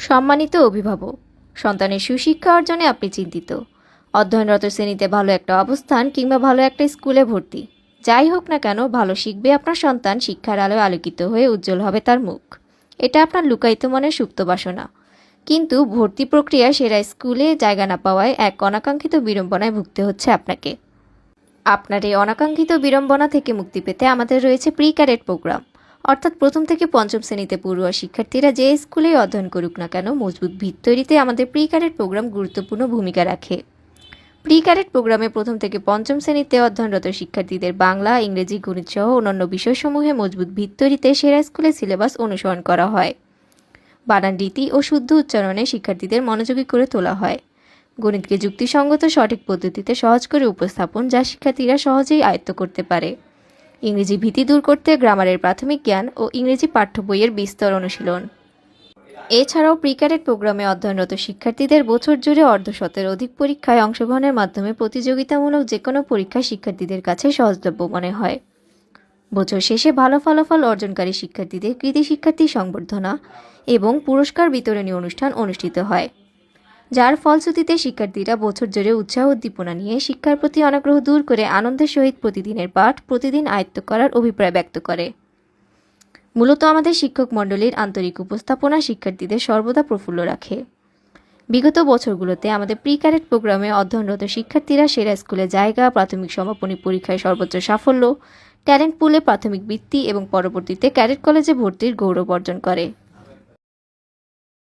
সম্মানিত অভিভাবক, সন্তানের সুশিক্ষা অর্জনে আপনি চিন্তিত। অধ্যয়নরত শ্রেণীতে ভালো একটা অবস্থান কিংবা ভালো একটা স্কুলে ভর্তি, যাই হোক না কেন ভালো শিখবে আপনার সন্তান, শিক্ষার আলোয় আলোকিত হয়ে উজ্জ্বল হবে তার মুখ। এটা আপনার লুকায়িত মনের সুপ্ত বাসনা। কিন্তু ভর্তি প্রক্রিয়া সেরা স্কুলে জায়গা না পাওয়ায় এক অনাকাঙ্ক্ষিত বিড়ম্বনায় ভুগতে হচ্ছে আপনাকে। আপনার এই অনাকাঙ্ক্ষিত বিড়ম্বনা থেকে মুক্তি পেতে আমাদের রয়েছে প্রি ক্যাডেট প্রোগ্রাম। অর্থাৎ প্রথম থেকে পঞ্চম শ্রেণীতে পড়ুয়া শিক্ষার্থীরা যে স্কুলেই অধ্যয়ন করুক না কেন, মজবুত ভিত তৈরিতে আমাদের প্রি ক্যাডেট প্রোগ্রাম গুরুত্বপূর্ণ ভূমিকা রাখে। প্রি ক্যাডেট প্রোগ্রামে প্রথম থেকে পঞ্চম শ্রেণীতে অধ্যয়নরত শিক্ষার্থীদের বাংলা, ইংরেজি, গণিত সহ অন্যান্য বিষয়সমূহে মজবুত ভিত তৈরিতে সেরা স্কুলের সিলেবাস অনুসরণ করা হয়। বানান রীতি ও শুদ্ধ উচ্চারণে শিক্ষার্থীদের মনোযোগী করে তোলা হয়। গণিতকে যুক্তিসঙ্গত সঠিক পদ্ধতিতে সহজ করে উপস্থাপন, যা শিক্ষার্থীরা সহজেই আয়ত্ত করতে পারে। ইংরেজি ভীতি দূর করতে গ্রামারের প্রাথমিক জ্ঞান ও ইংরেজি পাঠ্য বইয়ের বিস্তর অনুশীলন। এছাড়াও প্রি ক্যাডেট প্রোগ্রামে অধ্যয়নরত শিক্ষার্থীদের বছর জুড়ে অর্ধশতের অধিক পরীক্ষায় অংশগ্রহণের মাধ্যমে প্রতিযোগিতামূলক যে কোনো পরীক্ষা শিক্ষার্থীদের কাছে সহজলভ্য মনে হয়। বছর শেষে ভালো ফলাফল অর্জনকারী শিক্ষার্থীদের কৃতি শিক্ষার্থী সংবর্ধনা এবং পুরস্কার বিতরণী অনুষ্ঠান অনুষ্ঠিত হয়, যার ফলশ্রুতিতে শিক্ষার্থীরা বছর জুড়ে উৎসাহ উদ্দীপনা নিয়ে শিক্ষার প্রতি অনাগ্রহ দূর করে আনন্দের সহিত প্রতিদিনের পাঠ প্রতিদিন আয়ত্ত করার অভিপ্রায় ব্যক্ত করে। মূলত আমাদের শিক্ষক মণ্ডলীর আন্তরিক উপস্থাপনা শিক্ষার্থীদের সর্বদা প্রফুল্ল রাখে। বিগত বছরগুলোতে আমাদের প্রি ক্যাডেট প্রোগ্রামে অধ্যয়নরত শিক্ষার্থীরা সেরা স্কুলে জায়গা, প্রাথমিক সমাপনী পরীক্ষায় সর্বোচ্চ সাফল্য, ট্যালেন্ট পুলে প্রাথমিক বৃত্তি এবং পরবর্তীতে ক্যাডেট কলেজে ভর্তির গৌরব অর্জন করে।